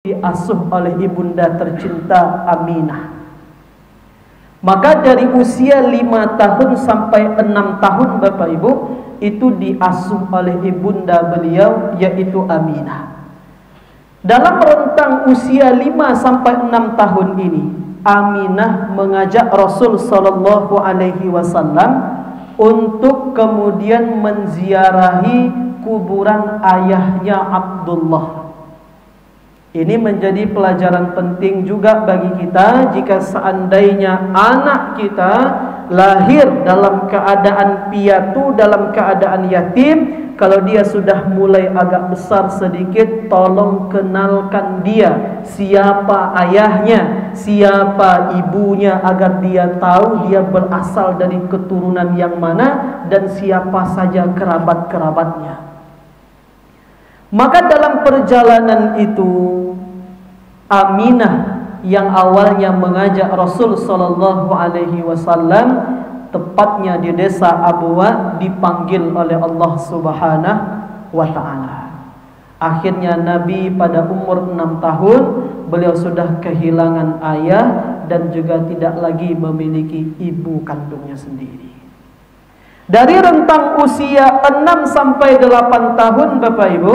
diasuh oleh ibunda tercinta Aminah. Maka dari usia 5 tahun sampai 6 tahun Bapak Ibu itu diasuh oleh ibunda beliau yaitu Aminah. Dalam rentang usia 5 sampai 6 tahun ini Aminah mengajak Rasul sallallahu alaihi wasallam untuk kemudian menziarahi kuburan ayahnya Abdullah. Ini menjadi pelajaran penting juga bagi kita jika seandainya anak kita lahir dalam keadaan piatu, dalam keadaan yatim. Kalau dia sudah mulai agak besar sedikit, tolong kenalkan dia siapa ayahnya, siapa ibunya, agar dia tahu dia berasal dari keturunan yang mana dan siapa saja kerabat-kerabatnya. Maka dalam perjalanan itu Aminah yang awalnya mengajak Rasul sallallahu alaihi wasallam tepatnya di desa Abwa dipanggil oleh Allah Subhanahu wa taala. Akhirnya Nabi pada umur 6 tahun beliau sudah kehilangan ayah dan juga tidak lagi memiliki ibu kandungnya sendiri. Dari rentang usia 6 sampai 8 tahun Bapak Ibu,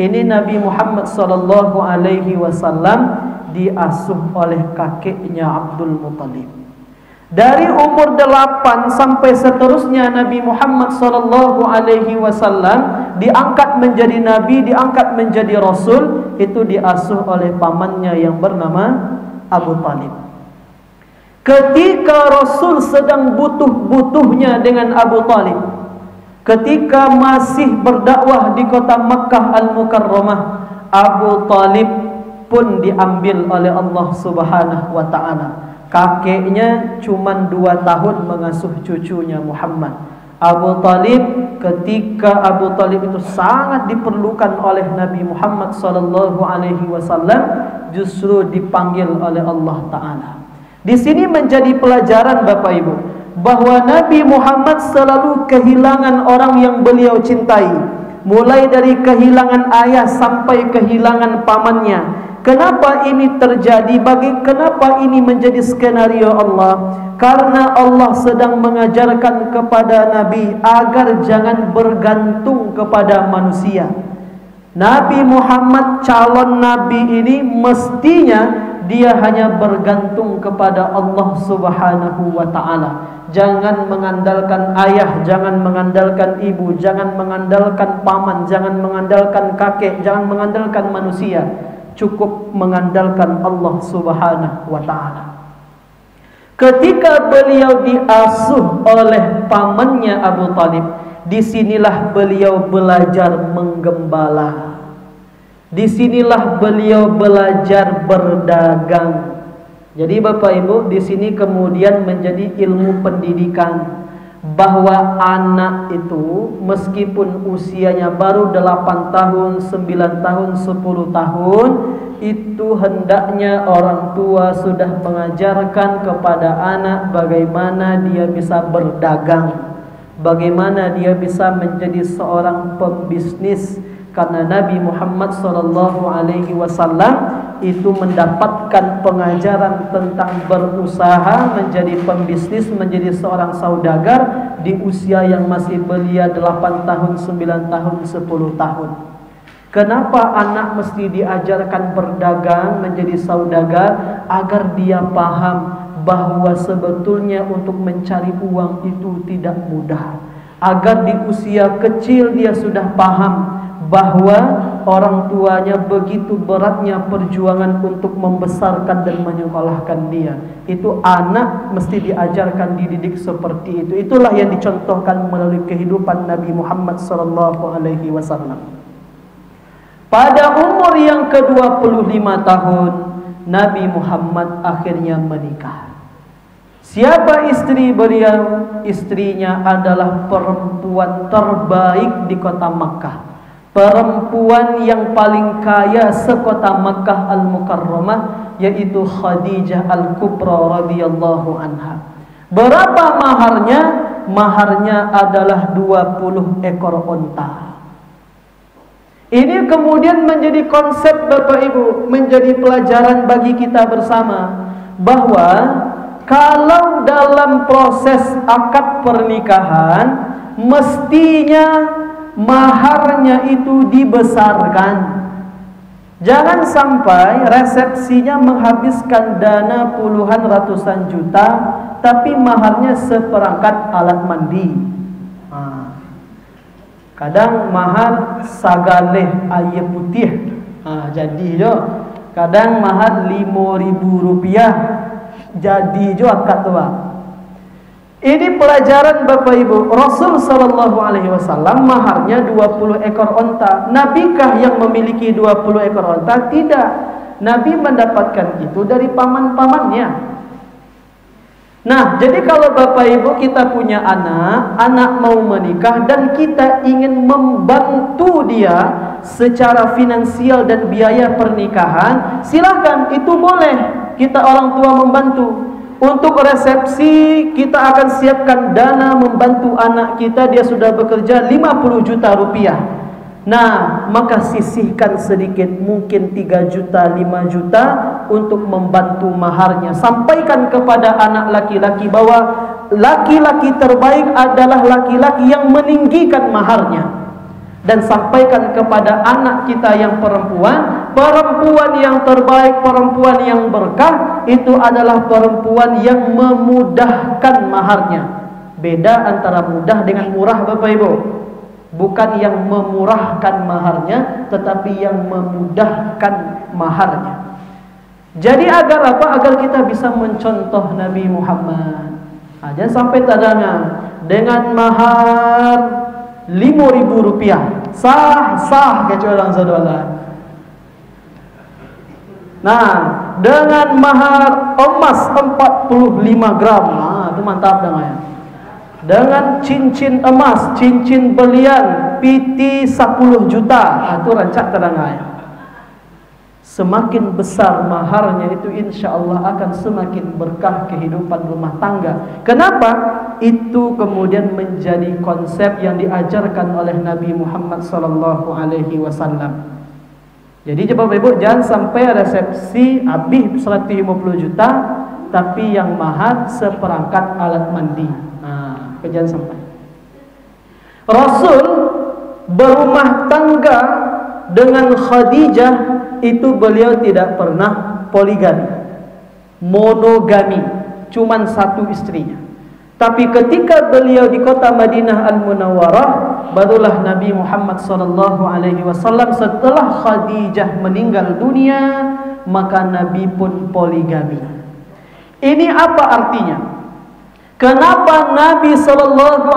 ini Nabi Muhammad sallallahu alaihi wasallam diasuh oleh kakeknya Abdul Muthalib. Dari umur 8 sampai seterusnya Nabi Muhammad sallallahu alaihi wasallam diangkat menjadi nabi, diangkat menjadi rasul, itu diasuh oleh pamannya yang bernama Abu Talib. Ketika Rasul sedang butuh-butuhnya dengan Abu Talib, ketika masih berdakwah di kota Makkah Al-Mukarramah, Abu Talib pun diambil oleh Allah Subhanahu wa taala. Kakeknya cuma 2 tahun mengasuh cucunya Muhammad. Abu Talib, ketika Abu Talib itu sangat diperlukan oleh Nabi Muhammad sallallahu alaihi wasallam, justru dipanggil oleh Allah taala. Di sini menjadi pelajaran Bapak Ibu bahwa Nabi Muhammad selalu kehilangan orang yang beliau cintai, mulai dari kehilangan ayah sampai kehilangan pamannya. Kenapa ini terjadi? Kenapa ini menjadi skenario Allah? Karena Allah sedang mengajarkan kepada Nabi agar jangan bergantung kepada manusia. Nabi Muhammad calon Nabi ini mestinya dia hanya bergantung kepada Allah Subhanahu wa ta'ala. Jangan mengandalkan ayah, jangan mengandalkan ibu, jangan mengandalkan paman, jangan mengandalkan kakek, jangan mengandalkan manusia. Cukup mengandalkan Allah Subhanahu wa ta'ala. Ketika beliau diasuh oleh pamannya Abu Talib, disinilah beliau belajar menggembala. Disinilah beliau belajar berdagang. Jadi Bapak Ibu, di sini kemudian menjadi ilmu pendidikan bahwa anak itu meskipun usianya baru 8 tahun, 9 tahun, 10 tahun, itu hendaknya orang tua sudah mengajarkan kepada anak bagaimana dia bisa berdagang, bagaimana dia bisa menjadi seorang pembisnis. Karena Nabi Muhammad sallallahu alaihi wasallam itu mendapatkan pengajaran tentang berusaha, menjadi pembisnis, menjadi seorang saudagar di usia yang masih belia 8 tahun, 9 tahun, 10 tahun. Kenapa anak mesti diajarkan berdagang, menjadi saudagar? Agar dia paham bahwa sebetulnya untuk mencari uang itu tidak mudah. Agar di usia kecil dia sudah paham bahwa orang tuanya begitu beratnya perjuangan untuk membesarkan dan menyekolahkan dia. Itu anak mesti diajarkan, dididik seperti itu. Itulah yang dicontohkan melalui kehidupan Nabi Muhammad sallallahu alaihi wasallam. Pada umur yang ke-25 tahun, Nabi Muhammad akhirnya menikah. Siapa istri beliau? Istrinya adalah perempuan terbaik di kota Makkah, perempuan yang paling kaya sekota Makkah Al-Mukarramah, yaitu Khadijah Al-Kubra radhiyallahu anha. Berapa maharnya? Maharnya adalah 20 ekor unta. Ini kemudian menjadi konsep Bapak Ibu, menjadi pelajaran bagi kita bersama, bahwa kalau dalam proses akad pernikahan mestinya maharnya itu dibesarkan. Jangan sampai resepsinya menghabiskan dana puluhan ratusan juta, tapi maharnya seperangkat alat mandi. Kadang mahar sagaleh air putih, jadi jo. Kadang mahar 5.000 rupiah, jadi jo akad tu. Ini pelajaran Bapak Ibu. Rasul sallallahu alaihi wasallam maharnya 20 ekor onta. Nabikah yang memiliki 20 ekor onta? Tidak. Nabi mendapatkan itu dari paman-pamannya. Nah, jadi kalau Bapak Ibu kita punya anak mau menikah dan kita ingin membantu dia secara finansial dan biaya pernikahan, silakan, itu boleh. Kita orang tua membantu. Untuk resepsi kita akan siapkan dana membantu anak kita, dia sudah bekerja 50 juta rupiah. Nah, maka sisihkan sedikit, mungkin 3 juta, 5 juta untuk membantu maharnya. Sampaikan kepada anak laki-laki bahwa laki-laki terbaik adalah laki-laki yang meninggikan maharnya. Dan sampaikan kepada anak kita yang perempuan, perempuan yang terbaik, perempuan yang berkah, itu adalah perempuan yang memudahkan maharnya. Beda antara mudah dengan murah Bapak Ibu. Bukan yang memurahkan maharnya, tetapi yang memudahkan maharnya. Jadi agar apa? Agar kita bisa mencontoh Nabi Muhammad. Jangan sampai tadangan dengan mahar 5.000 rupiah. Sah kecuali saudara. Nah, dengan mahar emas 45 gram. Itu mantap namanya. Dengan cincin emas, cincin berlian, piti 10 juta. Itu rancak terangnya. Semakin besar maharnya itu insya Allah akan semakin berkah kehidupan rumah tangga. Kenapa? Itu kemudian menjadi konsep yang diajarkan oleh Nabi Muhammad SAW. Jadi coba Ibu, jangan sampai resepsi habis 150 juta, tapi yang mahar seperangkat alat mandi. Jangan sampai. Rasul berumah tangga dengan Khadijah itu beliau tidak pernah poligami, monogami, cuman satu istrinya. Tapi ketika beliau di kota Madinah Al-Munawwarah, barulah Nabi Muhammad SAW setelah Khadijah meninggal dunia, maka Nabi pun poligami. Ini apa artinya? Kenapa Nabi SAW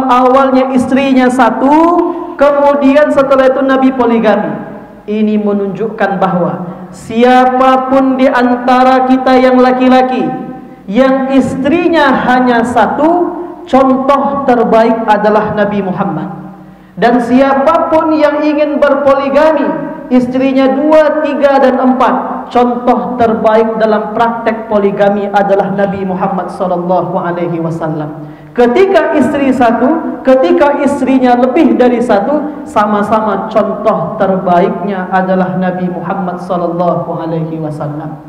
awalnya istrinya satu, kemudian setelah itu Nabi poligami? Ini menunjukkan bahwa siapapun di antara kita yang laki-laki yang istrinya hanya satu, contoh terbaik adalah Nabi Muhammad. Dan siapapun yang ingin berpoligami, istrinya 2, 3 dan 4, contoh terbaik dalam praktek poligami adalah Nabi Muhammad SAW. Ketika istri satu, ketika istrinya lebih dari satu, sama-sama contoh terbaiknya adalah Nabi Muhammad SAW.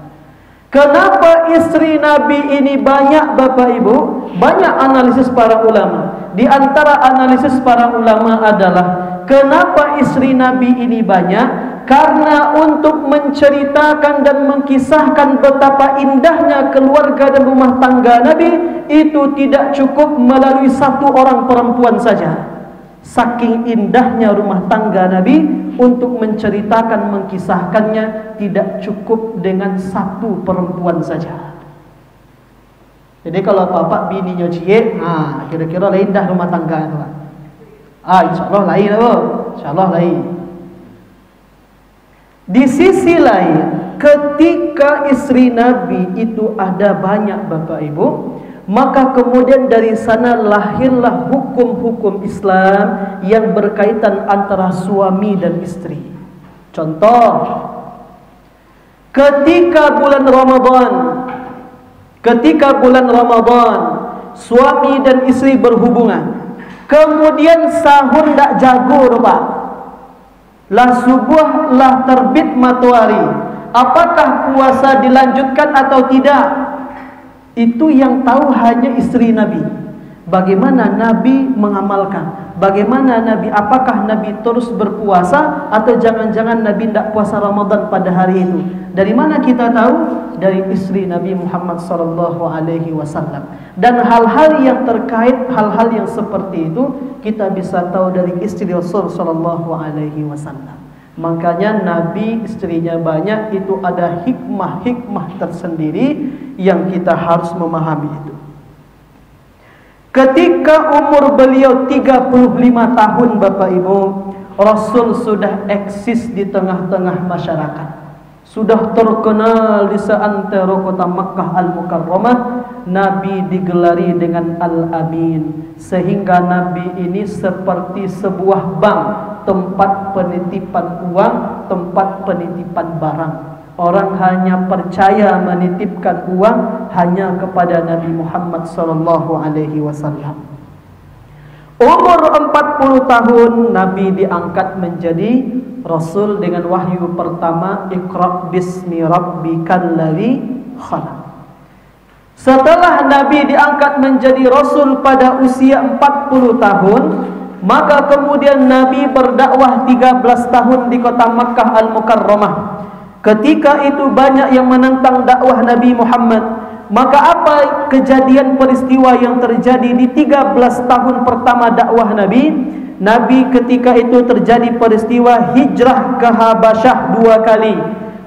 Kenapa istri Nabi ini banyak Bapak Ibu? Banyak analisis para ulama. Di antara analisis para ulama adalah kenapa istri Nabi ini banyak? Karena untuk menceritakan dan mengkisahkan betapa indahnya keluarga dan rumah tangga Nabi, itu tidak cukup melalui satu orang perempuan saja. Saking indahnya rumah tangga Nabi, untuk menceritakan, mengkisahkannya tidak cukup dengan satu perempuan saja. Jadi kalau bapak bininya cie, kira-kira lain dah rumah tangga itu. InsyaAllah lain, InsyaAllah lain. Di sisi lain, ketika istri Nabi itu ada banyak Bapak Ibu, maka kemudian dari sana lahirlah hukum-hukum Islam yang berkaitan antara suami dan istri. Contoh, ketika bulan Ramadan, suami dan istri berhubungan, kemudian sahur tak jago, Pak. lah subuh, lah terbit matahari. Apakah puasa dilanjutkan atau tidak? Itu yang tahu hanya istri Nabi. Bagaimana Nabi mengamalkan? Bagaimana Nabi, apakah Nabi terus berpuasa atau jangan-jangan Nabi tidak puasa Ramadan pada hari itu? Dari mana kita tahu? Dari istri Nabi Muhammad SAW. Dan hal-hal yang terkait hal-hal yang seperti itu kita bisa tahu dari istri Rasul SAW. Makanya Nabi istrinya banyak, itu ada hikmah-hikmah tersendiri yang kita harus memahami itu. Ketika umur beliau 35 tahun Bapak Ibu, Rasul sudah eksis di tengah-tengah masyarakat. Sudah terkenal di seantero kota Makkah Al-Mukarramah. Nabi digelari dengan Al-Amin, sehingga Nabi ini seperti sebuah bank, tempat penitipan uang, tempat penitipan barang. Orang hanya percaya menitipkan uang hanya kepada Nabi Muhammad SAW. Umur 40 tahun Nabi diangkat menjadi Rasul dengan wahyu pertama, Iqra bismi rabbikal ladzi khalaq. Setelah Nabi diangkat menjadi Rasul pada usia 40 tahun, maka kemudian Nabi berdakwah 13 tahun di kota Makkah Al-Mukarramah. Ketika itu banyak yang menentang dakwah Nabi Muhammad. Maka apa kejadian peristiwa yang terjadi di 13 tahun pertama dakwah Nabi? Nabi ketika itu terjadi peristiwa hijrah ke Habasyah 2 kali.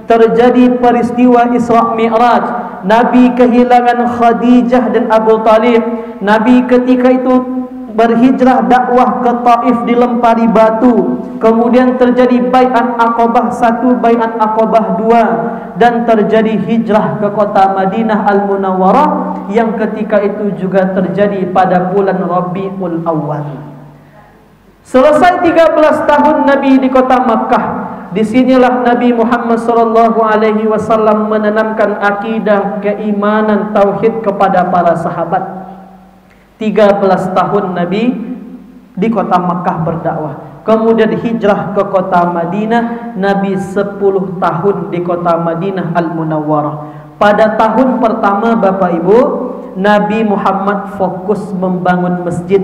Terjadi peristiwa Isra Mi'raj. Nabi kehilangan Khadijah dan Abu Talib. Nabi ketika itu berhijrah dakwah ke Taif dilempari batu. Kemudian terjadi Bai'at Aqabah 1, Bai'at Aqabah 2, dan terjadi hijrah ke kota Madinah Al-Munawwarah yang ketika itu juga terjadi pada bulan Rabiul Awal. Selesai 13 tahun Nabi di kota Makkah, disinilah Nabi Muhammad SAW menanamkan akidah keimanan tauhid kepada para sahabat. 13 tahun Nabi di kota Makkah berdakwah. Kemudian hijrah ke kota Madinah. Nabi 10 tahun di kota Madinah Al-Munawwarah. Pada tahun pertama Bapak Ibu, Nabi Muhammad fokus membangun masjid.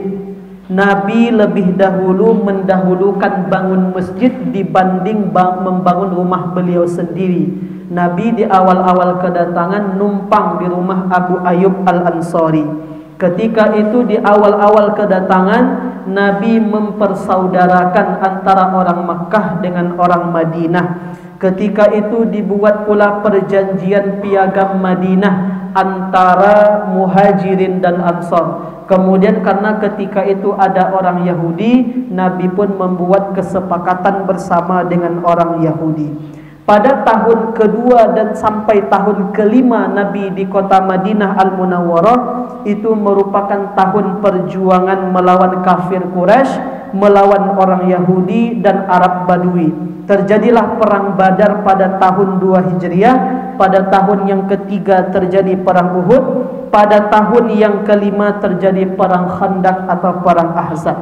Nabi lebih dahulu mendahulukan bangun masjid dibanding membangun rumah beliau sendiri. Nabi di awal-awal kedatangan numpang di rumah Abu Ayyub Al-Ansari. Ketika itu di awal-awal kedatangan, Nabi mempersaudarakan antara orang Makkah dengan orang Madinah. Ketika itu dibuat pula perjanjian piagam Madinah antara Muhajirin dan Ansar. Kemudian karena ketika itu ada orang Yahudi, Nabi pun membuat kesepakatan bersama dengan orang Yahudi. Pada tahun kedua dan sampai tahun kelima Nabi di kota Madinah Al-Munawwarah, itu merupakan tahun perjuangan melawan kafir Quraisy, melawan orang Yahudi dan Arab Badui. Terjadilah perang Badar pada tahun 2 Hijriah. Pada tahun yang ketiga terjadi perang Uhud. Pada tahun yang kelima terjadi perang Khandaq atau perang Ahzab.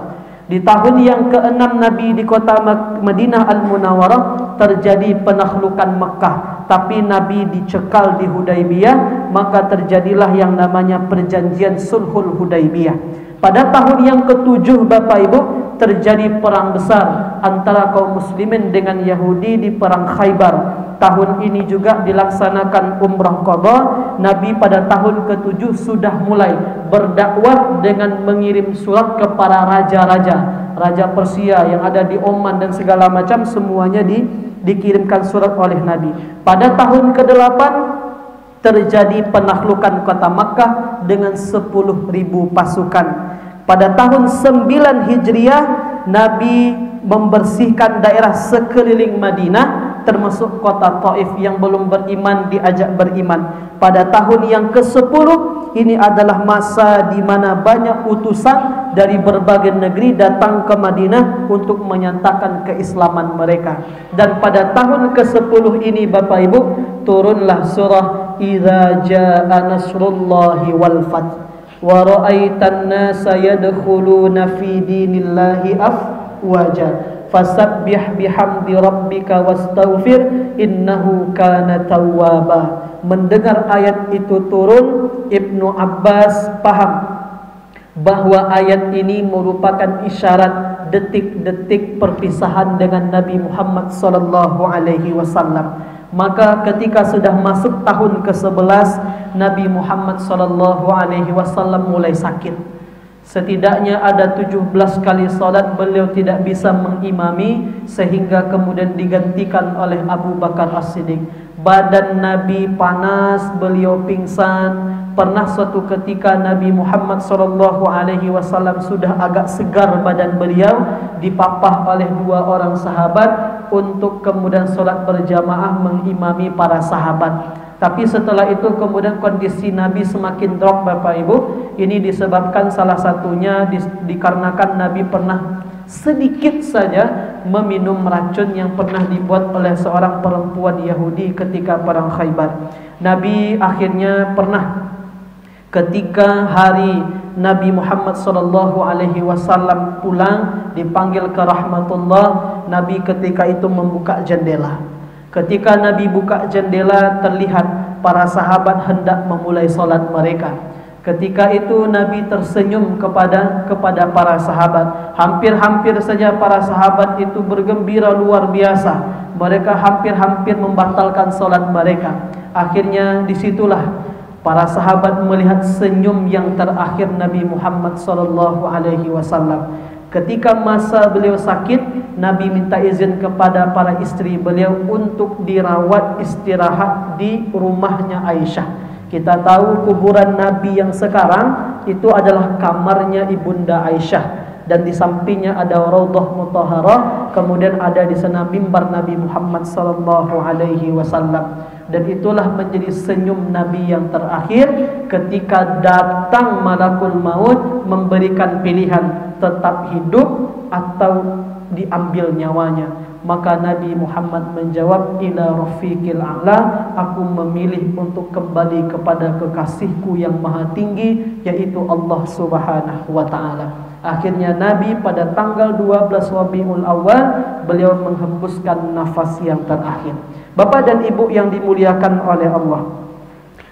Di tahun yang ke-6 Nabi di kota Madinah Al-Munawwarah terjadi penaklukan Mekah, tapi Nabi dicekal di Hudaybiyah, maka terjadilah yang namanya perjanjian Sulhul Hudaybiyah. Pada tahun yang ke-7 Bapak Ibu terjadi perang besar antara kaum muslimin dengan Yahudi di perang Khaybar. Tahun ini juga dilaksanakan umrah qadha. Nabi pada tahun ke-7 sudah mulai berdakwah dengan mengirim surat kepada raja-raja, raja Persia yang ada di Oman dan segala macam, semuanya dikirimkan surat oleh Nabi. Pada tahun ke-8 terjadi penaklukan kota Makkah dengan 10.000 pasukan. Pada tahun 9 Hijriah Nabi membersihkan daerah sekeliling Madinah, termasuk kota Taif yang belum beriman diajak beriman. Pada tahun yang ke-10 ini adalah masa di mana banyak utusan dari berbagai negeri datang ke Madinah untuk menyatakan keislaman mereka. Dan pada tahun ke-10 ini Bapak Ibu turunlah surah Idza jaa nasrullahi wal fath wa ra'aitan nasa yadkhuluna fi dinillahi afwaja fasabbih bihamdi rabbika wastaghfir innahu kana tawwaba. Mendengar ayat itu turun, Ibnu Abbas paham bahwa ayat ini merupakan isyarat detik-detik perpisahan dengan Nabi Muhammad sallallahu alaihi wasallam. Maka ketika sudah masuk tahun ke-11, Nabi Muhammad sallallahu alaihi wasallam mulai sakit. Setidaknya ada 17 kali salat beliau tidak bisa mengimami, sehingga kemudian digantikan oleh Abu Bakar As-Siddiq. Badan Nabi panas, beliau pingsan. Pernah suatu ketika Nabi Muhammad SAW sudah agak segar badan beliau, dipapah oleh 2 orang sahabat untuk kemudian solat berjamaah mengimami para sahabat. Tapi setelah itu kemudian kondisi Nabi semakin drop, Bapak Ibu. Ini disebabkan salah satunya dikarenakan Nabi pernah sedikit saja meminum racun yang pernah dibuat oleh seorang perempuan Yahudi ketika perang Khaybar. Nabi akhirnya pernah ketika hari Nabi Muhammad SAW pulang, dipanggil ke rahmatullah, Nabi ketika itu membuka jendela. Ketika Nabi buka jendela, terlihat para sahabat hendak memulai solat mereka. Ketika itu Nabi tersenyum kepada para sahabat. Hampir-hampir saja para sahabat itu bergembira luar biasa. Mereka hampir-hampir membatalkan solat mereka. Akhirnya disitulah para sahabat melihat senyum yang terakhir Nabi Muhammad SAW. Ketika masa beliau sakit, Nabi minta izin kepada para istri beliau untuk dirawat istirahat di rumahnya Aisyah. Kita tahu kuburan Nabi yang sekarang itu adalah kamarnya Ibunda Aisyah, dan di sampingnya ada Raudhah Mutahharah, kemudian ada di sana mimbar Nabi Muhammad SAW. Dan itulah menjadi senyum Nabi yang terakhir ketika datang malakul maut memberikan pilihan tetap hidup atau diambil nyawanya. Maka Nabi Muhammad menjawab, ila rafiqil a'la, aku memilih untuk kembali kepada kekasihku yang maha tinggi, yaitu Allah Subhanahu wa ta'ala. Akhirnya Nabi pada tanggal 12 Rabiul Awal beliau menghembuskan nafas yang terakhir. Bapak dan Ibu yang dimuliakan oleh Allah,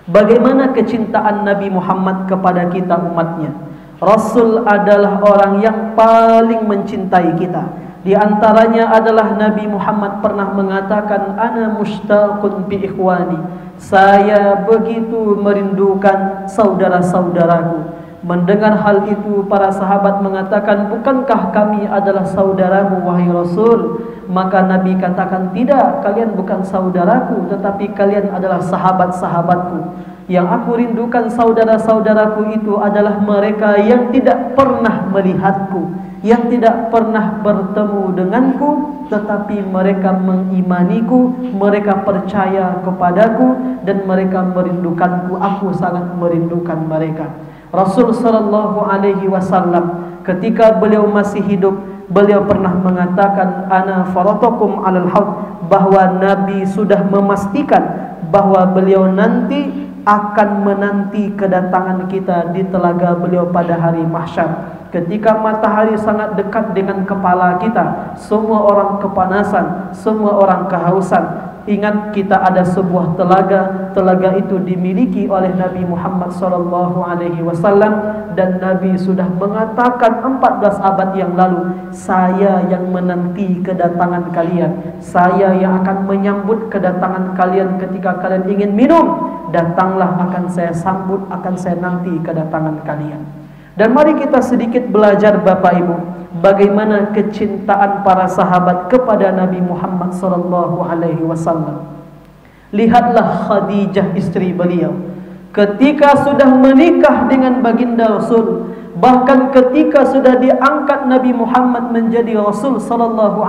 bagaimana kecintaan Nabi Muhammad kepada kita umatnya? Rasul adalah orang yang paling mencintai kita. Di antaranya adalah Nabi Muhammad pernah mengatakan, ana mushtaqun bi ikhwani, saya begitu merindukan saudara-saudaraku. Mendengar hal itu, para sahabat mengatakan, bukankah kami adalah saudaramu wahai Rasul? Maka Nabi katakan, tidak, kalian bukan saudaraku, tetapi kalian adalah sahabat-sahabatku. Yang aku rindukan saudara-saudaraku itu adalah mereka yang tidak pernah melihatku, yang tidak pernah bertemu denganku, tetapi mereka mengimaniku, mereka percaya kepadaku, dan mereka merindukanku. Aku sangat merindukan mereka. Rasul sallallahu alaihi wasallam ketika beliau masih hidup, beliau pernah mengatakan, ana faratukum alal haud, bahwa Nabi sudah memastikan bahwa beliau nanti akan menanti kedatangan kita di telaga beliau pada hari mahsyar. Ketika matahari sangat dekat dengan kepala kita, semua orang kepanasan, semua orang kehausan. Ingat, kita ada sebuah telaga. Telaga itu dimiliki oleh Nabi Muhammad SAW, dan Nabi sudah mengatakan 14 abad yang lalu, saya yang menanti kedatangan kalian, saya yang akan menyambut kedatangan kalian. Ketika kalian ingin minum, datanglah, akan saya sambut, akan saya nanti kedatangan kalian. Dan mari kita sedikit belajar Bapak Ibu, bagaimana kecintaan para sahabat kepada Nabi Muhammad SAW. Lihatlah Khadijah istri beliau, ketika sudah menikah dengan baginda Rasul, bahkan ketika sudah diangkat Nabi Muhammad menjadi Rasul SAW,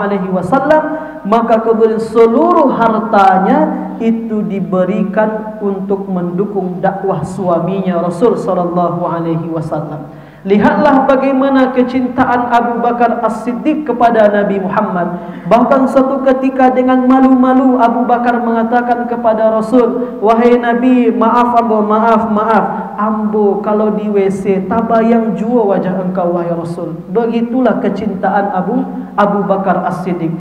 maka kemudian seluruh hartanya itu diberikan untuk mendukung dakwah suaminya Rasul SAW. Lihatlah bagaimana kecintaan Abu Bakar As-Siddiq kepada Nabi Muhammad. Bahkan suatu ketika dengan malu-malu Abu Bakar mengatakan kepada Rasul, wahai Nabi, maaf Abu, maaf. ambo kalau di WC tabayang jua wajah engkau wahai Rasul. Begitulah kecintaan Abu Bakar As-Siddiq.